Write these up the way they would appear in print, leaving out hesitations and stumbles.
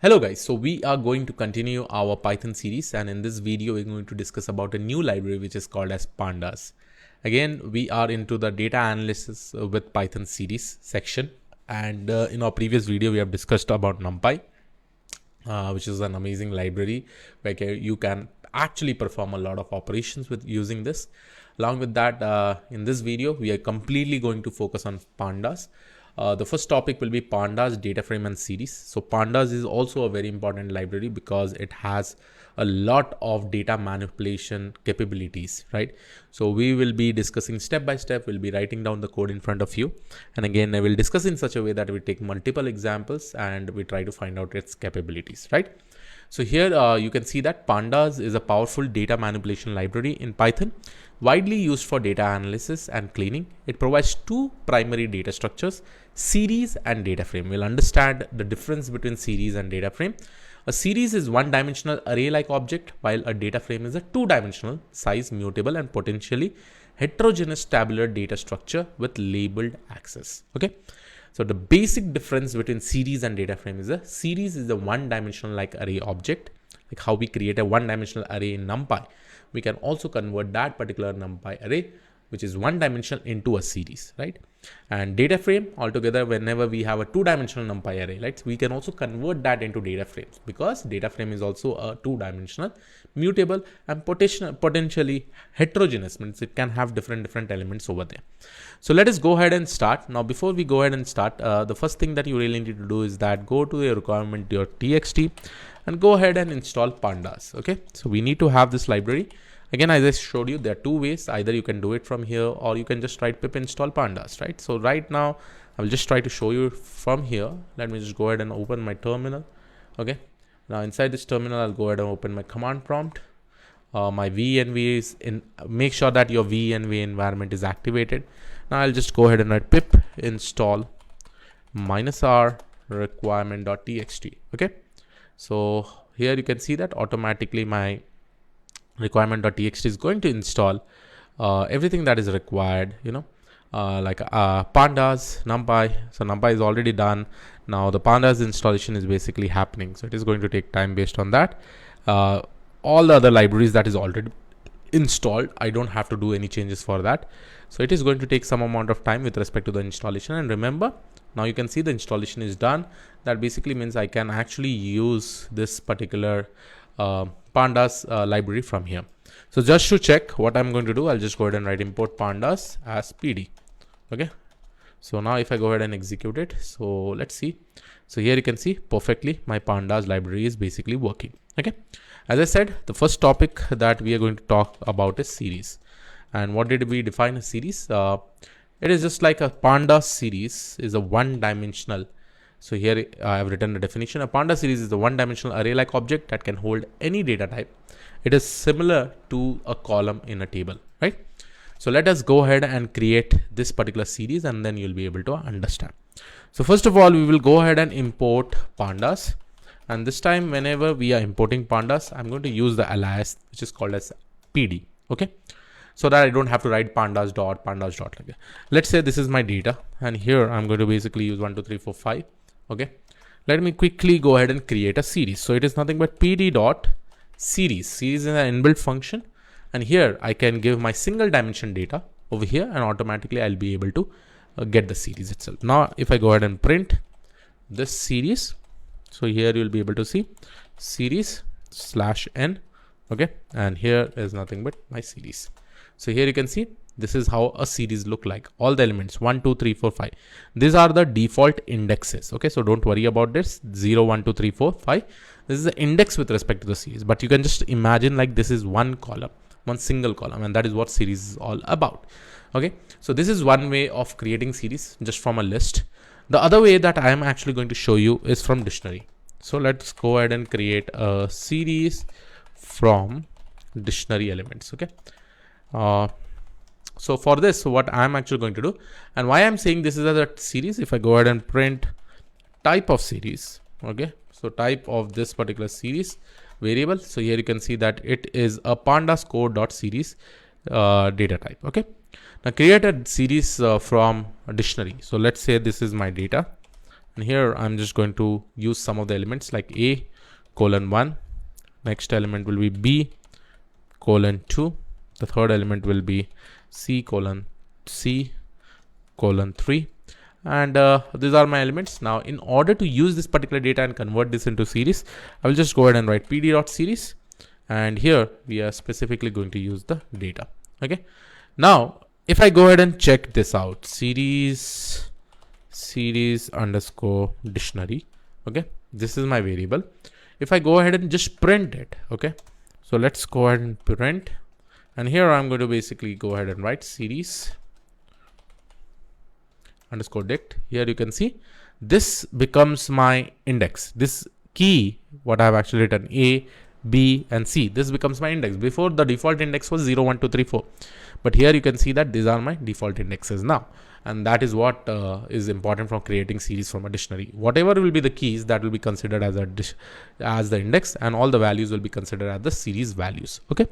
Hello guys, so we are going to continue our Python series, and in this video we're going to discuss about a new library which is called as Pandas. Again, we are into the data analysis with Python series section, and in our previous video we have discussed about NumPy, which is an amazing library where you can actually perform a lot of operations with using this. Along with that, in this video we are completely going to focus on Pandas. The first topic will be Pandas DataFrame and Series. So Pandas is also a very important library because it has a lot of data manipulation capabilities, right? So we will be discussing step by step. We'll be writing down the code in front of you. And again, I will discuss in such a way that we take multiple examples and we try to find out its capabilities, right? So here you can see that Pandas is a powerful data manipulation library in Python, widely used for data analysis and cleaning. It provides two primary data structures, series and data frame. We'll understand the difference between series and data frame. A series is one-dimensional array-like object, while a data frame is a two-dimensional, size mutable and potentially heterogeneous tabular data structure with labeled access. Okay. So the basic difference between series and data frame is a series is a one-dimensional like array object, like how we create a one-dimensional array in NumPy. We can also convert that particular NumPy array, which is one-dimensional, into a series, right? And data frame altogether, whenever we have a two-dimensional NumPy array, right, we can also convert that into data frames because data frame is also a two-dimensional, mutable and potentially heterogeneous, means it can have different elements over there. So let us go ahead and start. Now, before we go ahead and start, the first thing that you really need to do is that go to your requirement.txt and go ahead and install Pandas. Okay, so we need to have this library. Again, as I showed you, there are two ways. Either you can do it from here or you can just write pip install pandas, right? So right now, I will just try to show you from here. Let me just go ahead and open my terminal. Okay. Now inside this terminal, I'll go ahead and open my command prompt. My venv is in, make sure that your venv environment is activated. Now I'll just go ahead and write pip install -r requirement.txt. Okay. So here you can see that automatically my requirement.txt is going to install everything that is required, like pandas, numpy. So numpy is already done. Now the pandas installation is basically happening, so it is going to take time based on that. All the other libraries that is already installed, I don't have to do any changes for that, so it is going to take some amount of time with respect to the installation. And remember, now you can see the installation is done. That basically means I can actually use this particular pandas library from here. So just to check what I'm going to do, I'll just go ahead and write import pandas as pd. Okay, so now if I go ahead and execute it, so let's see. So here you can see perfectly my pandas library is basically working. Okay, as I said, the first topic that we are going to talk about is series. And what did we define as series? It is just like a pandas series is a one-dimensional. So here I have written the definition. A Pandas series is a one-dimensional array-like object that can hold any data type. It is similar to a column in a table, right? So let us go ahead and create this particular series, and then you'll be able to understand. So first of all, we will go ahead and import Pandas. And this time, whenever we are importing Pandas, I'm going to use the alias, which is called as pd. Okay, so that I don't have to write pandas dot like that. Let's say this is my data, and here I'm going to basically use 1 2 3 4 5. Okay, let me quickly go ahead and create a series. So it is nothing but pd dot series. Series is an inbuilt function, and here I can give my single dimension data over here, and automatically I'll be able to get the series itself. Now if I go ahead and print this series, so here you'll be able to see series /n. Okay, and here is nothing but my series. So here you can see this is how a series look like. All the elements 1 2 3 4 5, these are the default indexes. Okay, so don't worry about this 0 1 2 3 4 5. This is the index with respect to the series, but you can just imagine like this is one column, one single column, and that is what series is all about. Okay, so this is one way of creating series just from a list. The other way that I am actually going to show you is from dictionary. So let's go ahead and create a series from dictionary elements. Okay, so for this, what I'm actually going to do, and why I'm saying this is a series, if I go ahead and print type of series. Okay, so type of this particular series variable. So here you can see that it is a pandas core.series data type. Okay, now create a series from a dictionary. So let's say this is my data, And here I'm just going to use some of the elements like A colon 1. Next element will be B colon 2. The third element will be C colon 3. And these are my elements. Now, in order to use this particular data and convert this into series, I will just go ahead and write pd.series. And here we are specifically going to use the data. Okay. Now, if I go ahead and check this out, series underscore dictionary. Okay. This is my variable. If I go ahead and just print it. Okay. So let's go ahead and print. And here I'm going to basically go ahead and write series underscore dict. Here you can see this becomes my index. This key, what I have actually written, A, B, and C, this becomes my index. Before, the default index was 0, 1, 2, 3, 4. But here you can see that these are my default indexes now. And that is what is important for creating series from a dictionary. Whatever will be the keys, that will be considered as the index, and all the values will be considered as the series values. Okay.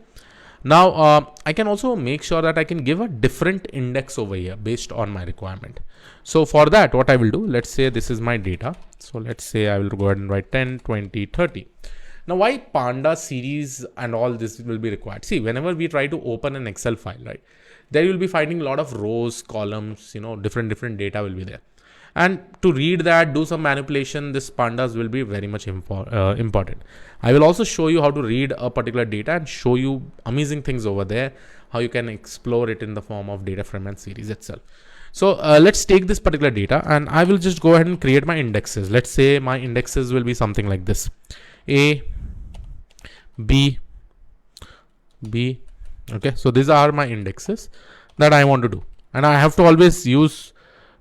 Now, I can also make sure that I can give a different index over here based on my requirement. So for that, what I will do, let's say this is my data. So let's say I will go ahead and write 10, 20, 30. Now, why Pandas series and all this will be required? See, whenever we try to open an Excel file, right, there you'll be finding a lot of rows, columns, different data will be there. And to read that, do some manipulation, this Pandas will be very much important. I will also show you how to read a particular data and show you amazing things over there, how you can explore it in the form of DataFrame and series itself. So let's take this particular data and I will just go ahead and create my indexes. Let's say my indexes will be something like this. A, B. Okay, so these are my indexes that I want to do. And I have to always use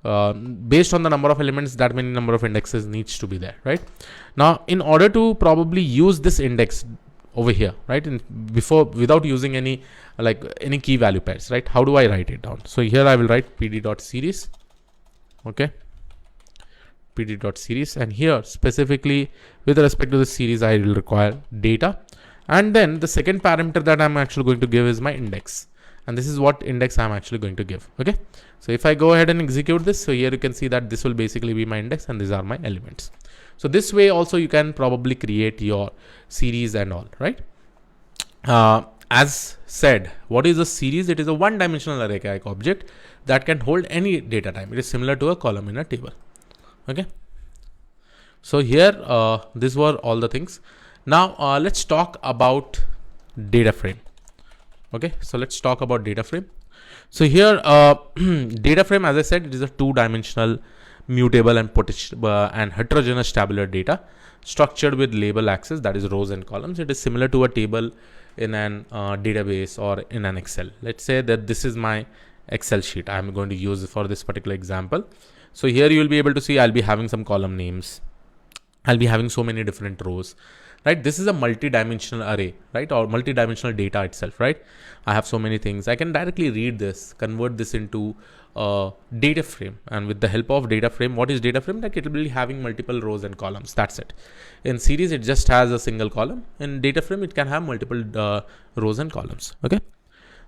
based on the number of elements, that many number of indexes needs to be there, right? Now, in order to probably use this index over here, right, without using any key value pairs, right, how do I write it down? So here I will write pd.series. Okay, pd.series, and here specifically with respect to the series I will require data, and then the second parameter that I'm actually going to give is my index. And this is what index I'm actually going to give. Okay. So if I go ahead and execute this, so here you can see that this will basically be my index and these are my elements. So this way also you can probably create your series and all, right? As said, what is a series? It is a one-dimensional array-like object that can hold any data type. It is similar to a column in a table. Okay. So here, these were all the things. Now let's talk about data frame. Okay, so let's talk about data frame. So here, data frame, as I said, it is a two-dimensional mutable and heterogeneous tabular data structured with label access, that is rows and columns. It is similar to a table in an database or in an Excel. Let's say that this is my Excel sheet I'm going to use for this particular example. So here you will be able to see I'll be having some column names. I'll be having so many different rows. Right, this is a multi-dimensional array, right, or multi-dimensional data itself, right? I have so many things. I can directly read this, convert this into a data frame, and with the help of data frame, what is data frame? Like, it will be having multiple rows and columns. That's it. In series, it just has a single column. In data frame, it can have multiple rows and columns. Okay.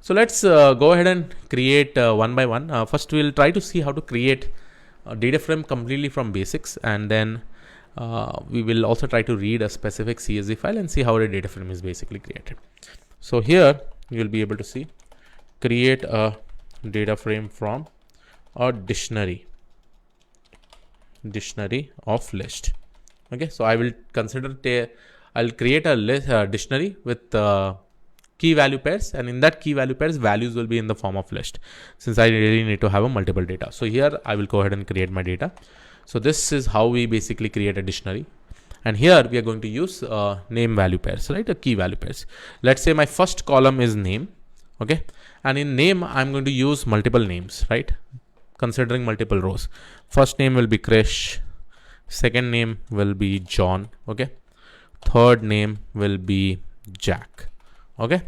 So let's go ahead and create one by one. First, we'll try to see how to create a data frame completely from basics, and then we will also try to read a specific CSV file and see how a data frame is basically created. So here you will be able to see create a data frame from a dictionary of list. Okay, so I will I'll create a list dictionary with key value pairs, and in that key value pairs, values will be in the form of list, since I really need to have a multiple data. So here I will go ahead and create my data. So this is how we basically create a dictionary. And here we are going to use name value pairs, right? A key value pairs. Let's say my first column is name. Okay. And in name, I'm going to use multiple names, right? Considering multiple rows. First name will be Krish. Second name will be John. Okay. Third name will be Jack. Okay.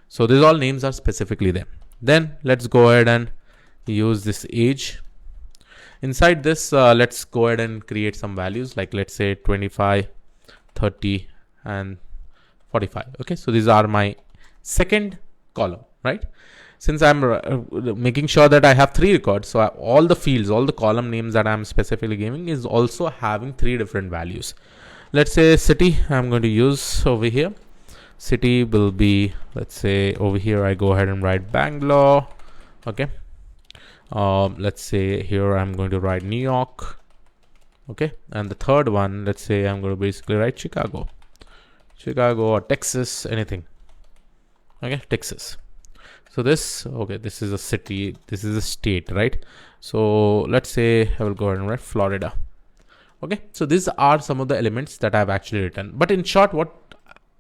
So these all names are specifically there. Then let's go ahead and use this age. Inside this, let's go ahead and create some values, like let's say 25, 30, and 45. Okay, so these are my second column, right? since I'm making sure that I have 3 records, so all the fields, all the column names that I'm specifically giving is also having 3 different values. Let's say city I'm going to use over here. City will be, let's say over here I go ahead and write Bangalore. Okay. Let's say here I'm going to write New York. Okay. And the third one, let's say I'm going to basically write Chicago or Texas, anything. Okay. Texas. So this, okay, this is a city, this is a state, right? So let's say I will go ahead and write Florida. Okay, so these are some of the elements that I've actually written. But in short, what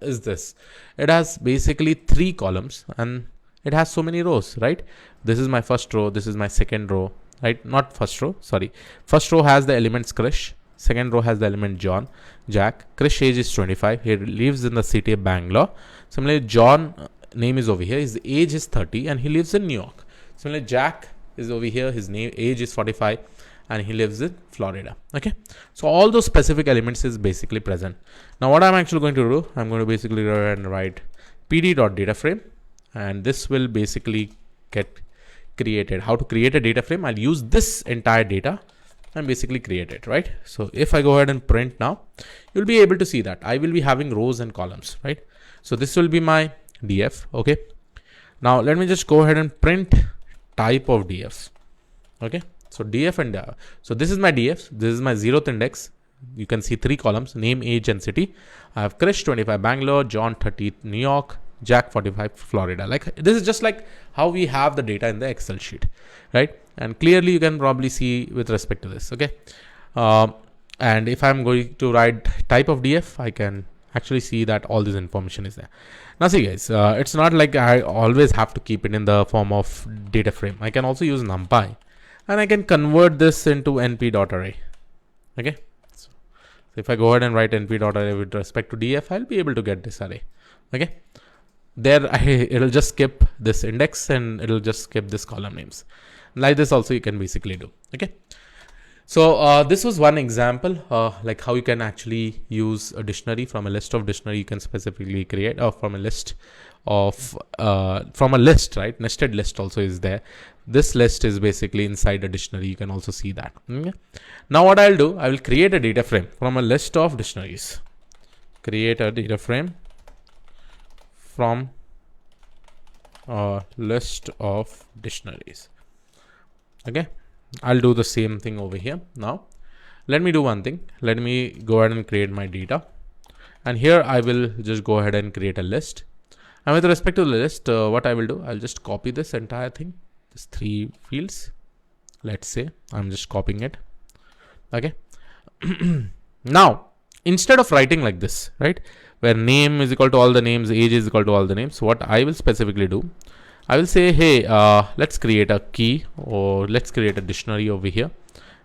is this? It has basically 3 columns and it has so many rows, right? This is my first row, this is my second row, right? Not first row, sorry. First row has the elements Krish, second row has the element John, Jack. Krish age is 25, he lives in the city of Bangalore. Similarly, John name is over here, his age is 30 and he lives in New York. Similarly, Jack is over here, his age is 45 and he lives in Florida. Okay, so all those specific elements is basically present. Now what I'm actually going to do, I'm going to basically go ahead and write pd.dataframe, and this will basically get created. How to create a data frame? I'll use this entire data and basically create it, right? So if I go ahead and print now, you'll be able to see that I will be having rows and columns, right? So this will be my df. Okay, now let me just go ahead and print type of dfs. Okay, so df and so this is my df, this is my 0th index. You can see 3 columns: name, age and city. I have Krish 25 Bangalore, John 30 New York, Jack 45 Florida. Like this is just like how we have the data in the Excel sheet, right? And clearly you can probably see with respect to this. Okay, and if I'm going to write type of df, I can actually see that all this information is there. Now see guys, it's not like I always have to keep it in the form of data frame. I can also use numpy and I can convert this into np.array. Okay, so if I go ahead and write np.array with respect to df, I'll be able to get this array. Okay, there it'll just skip this index and it'll just skip this column names. Like this also you can basically do. Okay, so this was one example, like how you can actually use a dictionary. From a list of dictionary you can specifically create, or from a list of right? Nested list also is there. This list is basically inside a dictionary. You can also see that. Okay. Now what I'll do, I will create a data frame from a list of dictionaries. Create a data frame from a list of dictionaries. Okay, I'll do the same thing over here. Now let me do one thing. Let me go ahead and create my data, and here I will just go ahead and create a list. And with respect to the list, what I will do, I'll just copy this entire thing, this 3 fields. Let's say I'm just copying it. Okay. Now instead of writing like this, right, where name is equal to all the names, age is equal to all the names, what I will specifically do, I will say, hey, let's create a key, or let's create a dictionary over here,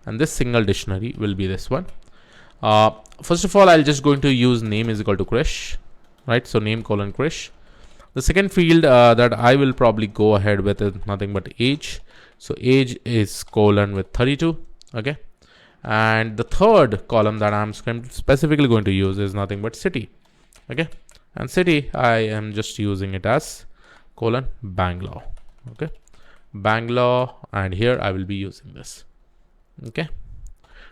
and this single dictionary will be this one. First of all, I'll just going to use name is equal to Krish, right? So name colon Krish. The second field that I will probably go ahead with is nothing but age. So age is colon with 32. Okay, and the third column that I'm specifically going to use is nothing but city. Okay, and city I am just using it as colon Bangalore. Okay, Bangalore, and here I will be using this. Okay,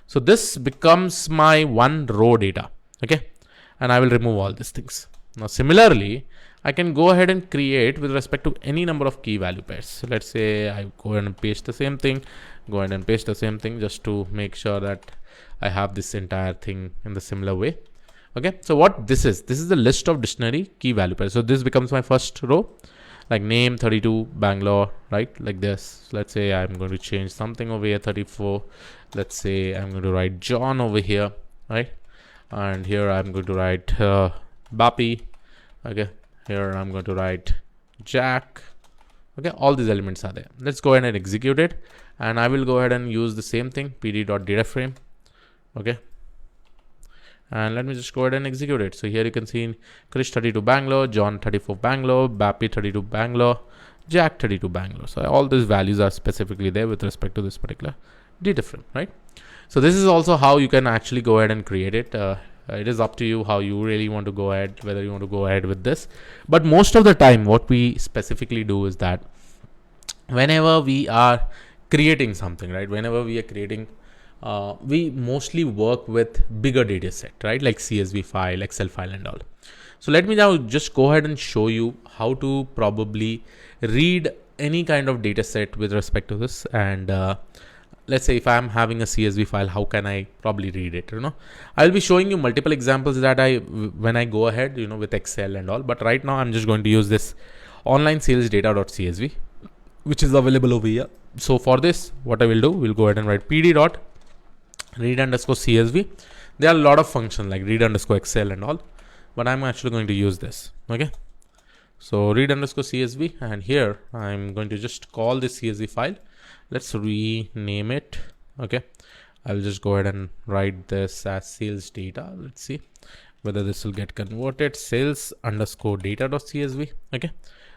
so this becomes my 1 row data. Okay, and I will remove all these things. Now similarly, I can go ahead and create with respect to any number of key value pairs. So let's say I go ahead and paste the same thing, just to make sure that I have this entire thing in the similar way. Okay, so what this is the list of dictionary key value pairs. So this becomes my first row, like name 32 Bangalore, right? Like this. Let's say I'm going to change something over here, 34. Let's say I'm going to write John over here, right? And here I'm going to write Bapi. Okay, here I'm going to write Jack. Okay, all these elements are there. Let's go ahead and execute it, and I will go ahead and use the same thing, pd.dataframe. Okay, and let me just go ahead and execute it. So here you can see Krish 32 Bangalore, John 34 Bangalore, Bapi 32 Bangalore, Jack 32 Bangalore. So all these values are specifically there with respect to this particular data frame, right? So this is also how you can actually go ahead and create it. It is up to you how you really want to go ahead, whether you want to go ahead with this. But most of the time what we specifically do is that whenever we are creating something, right? Whenever we are creating, we mostly work with bigger data set, right? Like CSV file, Excel file and all. So let me now just go ahead and show you how to probably read any kind of data set with respect to this. And let's say if I'm having a CSV file, how can I probably read it? I'll be showing you multiple examples that when I go ahead, with Excel and all. But right now I'm just going to use this online sales data.csv, which is available over here. So for this, what I will do, we'll go ahead and write pd.read_csv. There are a lot of functions like read_excel and all, but I'm actually going to use this. Okay. So read_csv, and here I'm going to just call this CSV file. Let's rename it. Okay. I'll just go ahead and write this as sales data. Let's see whether this will get converted. Sales_data.csv. Okay.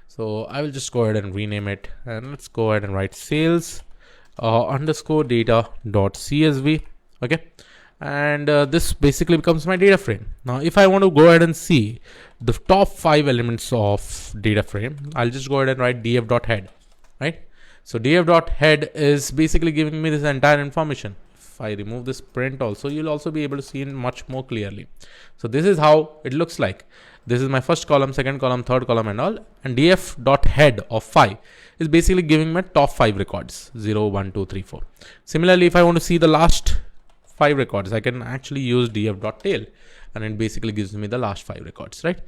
So I will just go ahead and rename it, and let's go ahead and write sales_data.csv. Okay. And this basically becomes my data frame. Now, if I want to go ahead and see the top 5 elements of data frame, I'll just go ahead and write df.head, right? So df.head is basically giving me this entire information. If I remove this print also, you'll also be able to see it much more clearly. So this is how it looks like. This is my first column, second column, third column and all. And df.head of 5 is basically giving me top 5 records, 0, 1, 2, 3, 4. Similarly, if I want to see the last 5 records, I can actually use df.tail, and it basically gives me the last 5 records, right?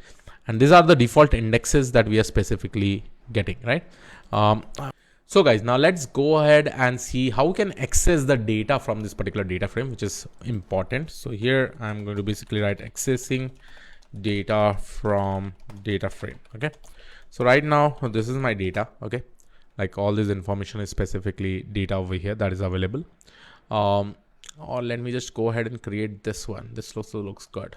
And these are the default indexes that we are specifically getting, right? So guys, now let's go ahead and see how we can access the data from this particular data frame, which is important. So here I'm going to basically write accessing data from data frame. Okay. So right now this is my data. Okay. Like all this information is specifically data over here that is available. Or let me just go ahead and create this one. This also looks good.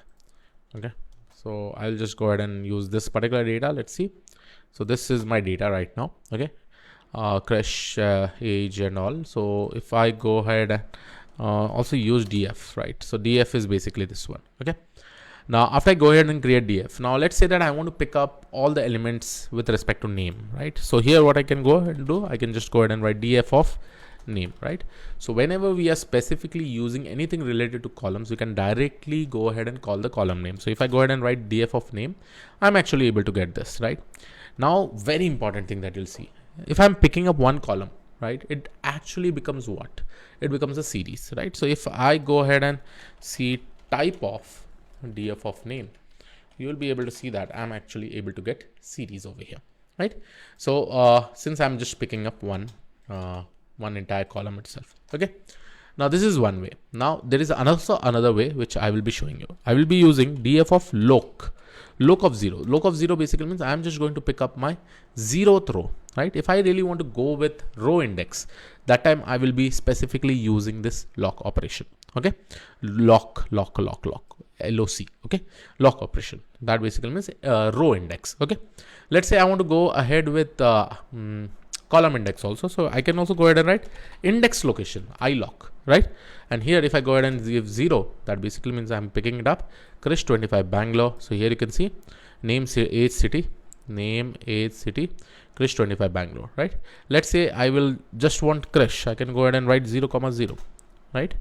Okay. So I'll just go ahead and use this particular data. Let's see. So this is my data right now. Okay. Krish, age and all. So if I go ahead and also use df, right? So df is basically this one. Okay. Now after I go ahead and create df, now let's say that I want to pick up all the elements with respect to name, right? So here what I can go ahead and do, I can just go ahead and write df of name, right? So whenever we are specifically using anything related to columns, we can directly go ahead and call the column name. So if I go ahead and write df of name, I'm actually able to get this, right? Now very important thing that you'll see, if I'm picking up one column, right, it actually becomes what? It becomes a series, right? So if I go ahead and see type of df of name, you will be able to see that I'm actually able to get series over here, right? So since I'm just picking up one entire column itself. Okay. Now this is one way. Now there is also another way which I will be showing you. I will be using df of loc of 0. Loc of 0 basically means I'm just going to pick up my 0th row, right? If I really want to go with row index, that time I will be specifically using this loc operation. Okay. Loc. Okay. Loc operation. That basically means row index. Okay. Let's say I want to go ahead with column index also. So I can also go ahead and write index location, iloc, right? And here if I go ahead and give 0, that basically means I'm picking it up. Krish 25 Bangalore. So here you can see name age city, Krish 25 Bangalore, right? Let's say I will just want Krish. I can go ahead and write 0,0, right?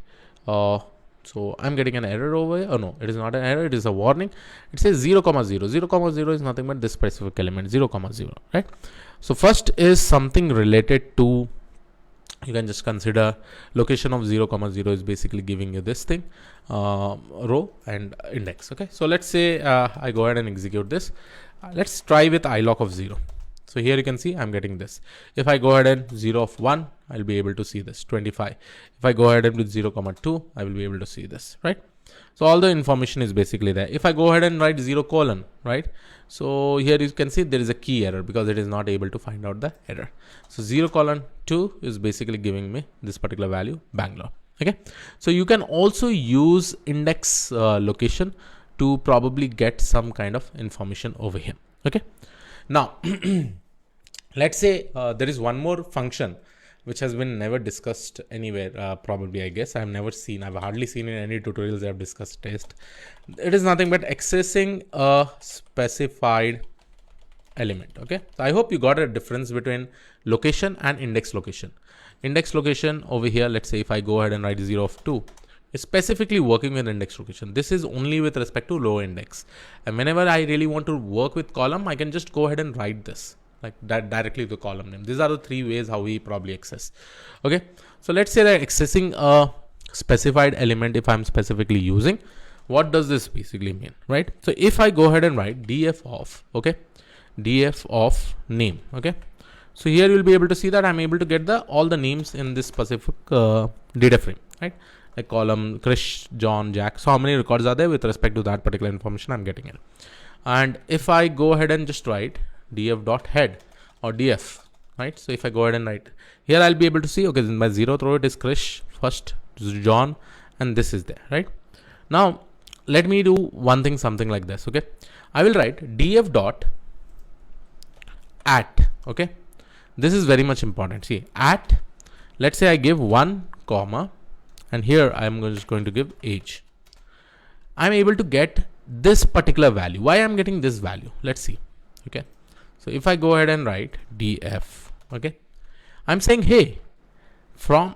So I'm getting an error over here. Oh no, it is not an error. It is a warning. It says 0,0. 0,0 is nothing but this specific element 0,0, right? So first is something related to, you can just consider location of 0,0 is basically giving you this thing, row and index. Okay. So let's say I go ahead and execute this. Let's try with iloc of 0. So here you can see I'm getting this. If I go ahead and 0 of 1, I'll be able to see this 25. If I go ahead and with 0,2, I will be able to see this, right? So all the information is basically there. If I go ahead and write 0 colon, right? So here you can see there is a key error because it is not able to find out the error. So 0,2 is basically giving me this particular value, Bangalore. Okay. So you can also use index location to probably get some kind of information over here. Okay. Now, let's say there is one more function which has been never discussed anywhere, probably, I guess. I've hardly seen in any tutorials they have discussed test. It is nothing but accessing a specified element. Okay, so I hope you got a difference between location and index location. Index location over here, let's say if I go ahead and write 0 of 2, it's specifically working with index location. This is only with respect to row index, and whenever I really want to work with column, I can just go ahead and write this like that directly to column name. These are the three ways how we probably access. Okay, so let's say that accessing a specified element, if I'm specifically using, what does this basically mean, right? So if I go ahead and write df of, okay, df of name, okay, so here you'll be able to see that I'm able to get all the names in this specific data frame, right? Like column Krish, John, Jack. So how many records are there with respect to that particular information I'm getting it. And if I go ahead and just write df dot head or df, right? So if I go ahead and write here, I'll be able to see, okay, my 0th row it is Krish, first John, and this is there, right? Now let me do one thing, something like this. Okay, I will write df dot at, okay, this is very much important. See, at, let's say I give 1 comma, and here I'm just going to give age. I'm able to get this particular value. Why I'm getting this value? Let's see. Okay, so if I go ahead and write df, okay, I'm saying, hey, from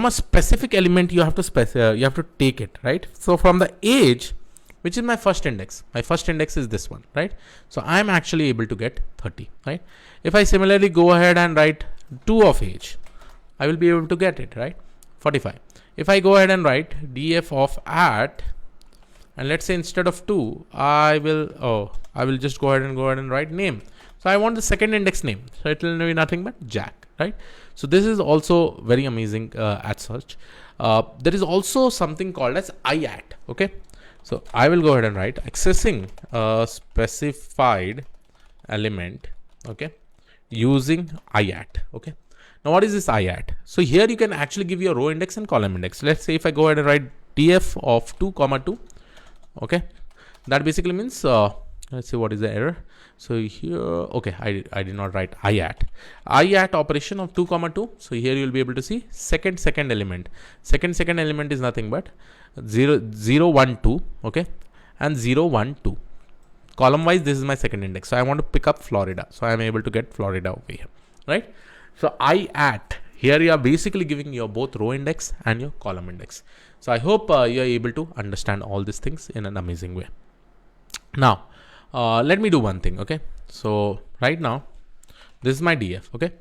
a specific element you have to take it, right? So from the age, which is my first index is this one, right? So I'm actually able to get 30, right? If I similarly go ahead and write 2 of age, I will be able to get it, right? 45. If I go ahead and write df of at, and let's say instead of 2, I will just go ahead and write name. So I want the second index name, so it will be nothing but Jack, right? So this is also very amazing at search. There is also something called as IAT, okay? So I will go ahead and write accessing a specified element, okay, using IAT, okay. Now what is this IAT? So here you can actually give your row index and column index. Let's say if I go ahead and write df of 2 comma 2, okay, that basically means let's see what is the error. So here, okay, I did not write IAT operation of 2 comma 2. So here you will be able to see second element. Second element is nothing but 0 1 2, okay, and 0 1 2. Column wise, this is my second index. So I want to pick up Florida. So I am able to get Florida over here, right? So IAT, here you are basically giving your both row index and your column index. So I hope you are able to understand all these things in an amazing way. Now, let me do one thing, okay? So right now, this is my df, okay?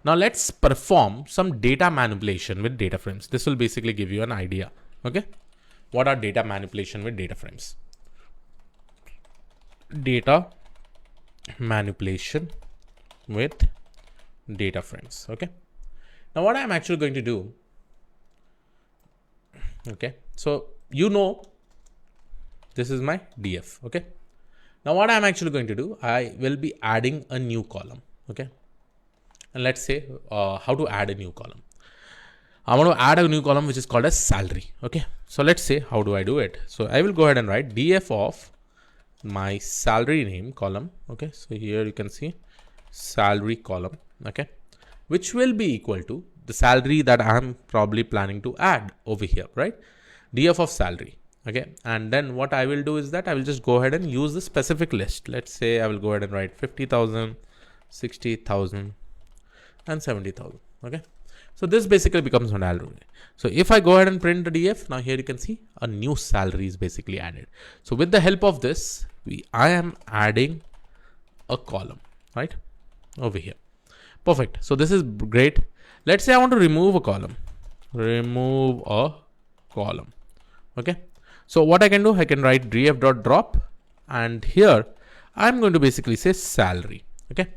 Now let's perform some data manipulation with data frames. This will basically give you an idea, okay? What are data manipulation with data frames? Data manipulation with data frames, okay? Now what I'm actually going to do, okay, so you know this is my df, okay? Now what I'm actually going to do, I will be adding a new column, okay? And let's say how to add a new column. I want to add a new column which is called as salary, okay? So let's say how do I do it? So I will go ahead and write df of my salary name column, okay? So here you can see salary column, okay, which will be equal to the salary that I'm probably planning to add over here, right? df of salary, okay? And then what I will do is that I will just go ahead and use the specific list. Let's say I will go ahead and write 50,000, 60,000 and 70,000, okay? So this basically becomes an salary. So if I go ahead and print the df, now here you can see a new salary is basically added. So with the help of this, I am adding a column, right, over here. Perfect. So this is great. Let's say I want to remove a column. Okay. So what I can do, I can write df.drop, and here I'm going to basically say salary. Okay.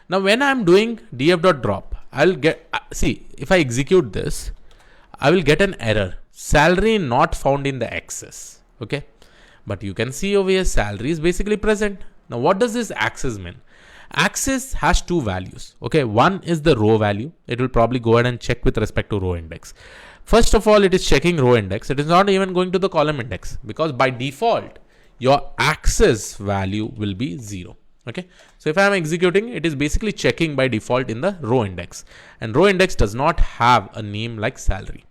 Now when I'm doing df.drop, I'll get, see, if I execute this, I will get an error. Salary not found in the access. Okay. But you can see over here, salary is basically present. Now what does this access mean? Access has two values. Okay. One is the row value. It will probably go ahead and check with respect to row index. First of all, it is checking row index. It is not even going to the column index, because by default, your access value will be 0. Okay. So if I am executing, it is basically checking by default in the row index, and row index does not have a name like salary.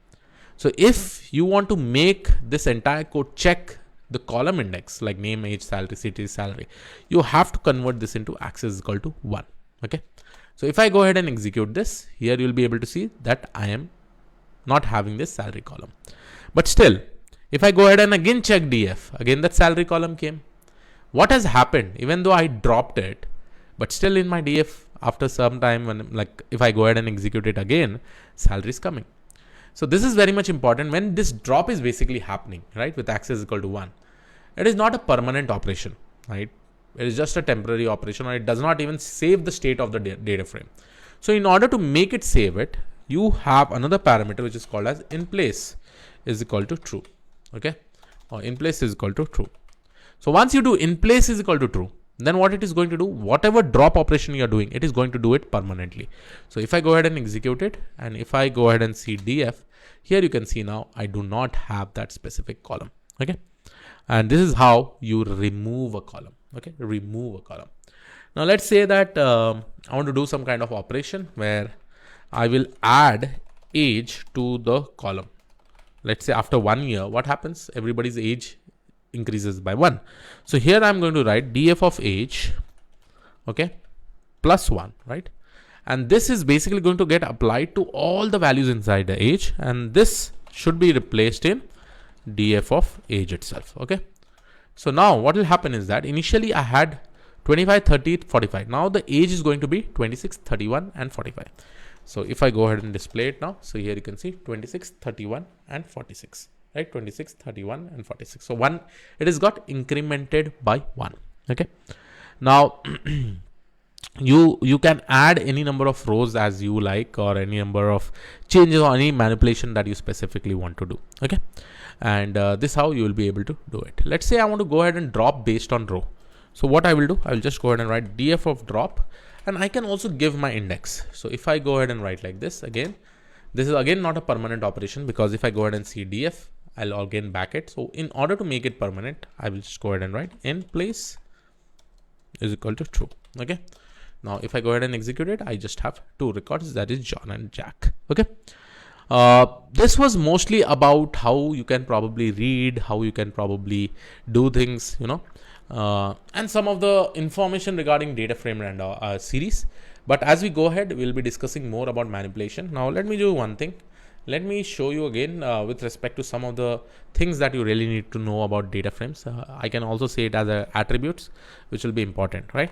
So if you want to make this entire code check the column index like name, age, salary, city, salary, you have to convert this into access is equal to 1. Okay. So if I go ahead and execute this, here you'll be able to see that I am not having this salary column. But still, if I go ahead and again check df, again that salary column came. What has happened? Even though I dropped it, but still in my df, after some time, when like if I go ahead and execute it again, salary is coming. So this is very much important when this drop is basically happening, right? With access equal to 1. It is not a permanent operation, right? It is just a temporary operation, or it does not even save the state of the data frame. So in order to make it save it, you have another parameter which is called as in place is equal to true. Okay. Or in place is equal to true. So once you do in place is equal to true, then what it is going to do, whatever drop operation you are doing, it is going to do it permanently. So if I go ahead and execute it, and if I go ahead and see df, here you can see now I do not have that specific column. Okay. And this is how you remove a column. Okay. Remove a column. Now let's say that I want to do some kind of operation where I will add age to the column. Let's say after 1 year, what happens? Everybody's age increases by 1. So here I'm going to write df of age, okay, plus 1, right? And this is basically going to get applied to all the values inside the age, and this should be replaced in df of age itself. Okay. So now what will happen is that initially I had 25, 30, 45. Now the age is going to be 26, 31 and 45. So if I go ahead and display it now, so here you can see 26, 31 and 46, right? 26, 31 and 46. So it has got incremented by 1. Okay. Now you can add any number of rows as you like, or any number of changes or any manipulation that you specifically want to do. Okay. And this is how you will be able to do it. Let's say I want to go ahead and drop based on row. So what I will do, I will just go ahead and write df of drop, and I can also give my index. So if I go ahead and write like this, again, this is again not a permanent operation, because if I go ahead and see df, I'll again back it. So in order to make it permanent, I will just go ahead and write in place is equal to true. Okay. Now if I go ahead and execute it, I just have 2 records, that is John and Jack. Okay. This was mostly about how you can probably read, how you can probably do things, and some of the information regarding data frame and series. But as we go ahead, we'll be discussing more about manipulation. Now let me do one thing. Let me show you again with respect to some of the things that you really need to know about data frames. I can also say it as attributes, which will be important, right?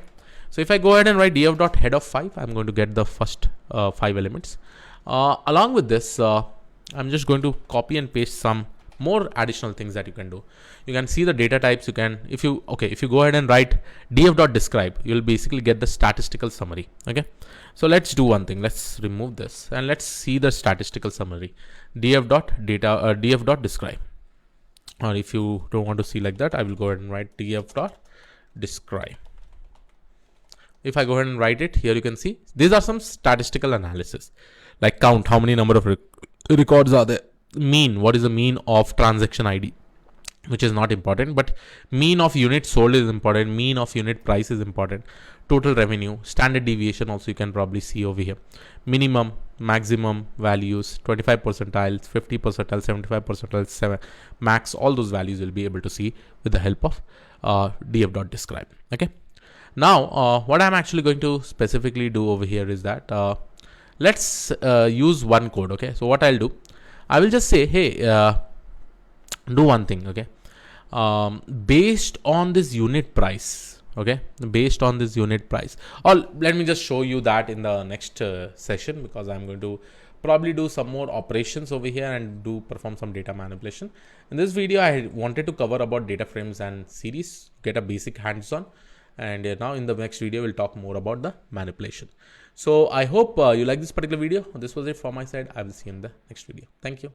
So if I go ahead and write df.head of 5, I'm going to get the first 5 elements. Along with this, I'm just going to copy and paste some more additional things that you can do. You can see the data types. You can, if you go ahead and write df.describe, you'll basically get the statistical summary. Okay. So let's do one thing. Let's remove this and let's see the statistical summary. df.describe. Or if you don't want to see like that, I will go ahead and write df.describe. If I go ahead and write it, here you can see these are some statistical analysis, like count how many number of records are there, mean, what is the mean of transaction ID, which is not important, but mean of units sold is important, mean of unit price is important, total revenue, standard deviation also you can probably see over here, minimum, maximum values, 25 percentiles, 50 percentile, 75 percentile, max, all those values you'll be able to see with the help of df.describe. Okay. Now, what I'm actually going to specifically do over here is that let's use one code. Okay. So what I'll do, I will just say, hey, do one thing. Okay. Based on this unit price. Okay. Based on this unit price, or let me just show you that in the next session, because I'm going to probably do some more operations over here and perform some data manipulation. In this video, I wanted to cover about data frames and series, get a basic hands-on. And now in the next video, we'll talk more about the manipulation. So I hope you like this particular video. This was it from my side. I will see you in the next video. Thank you.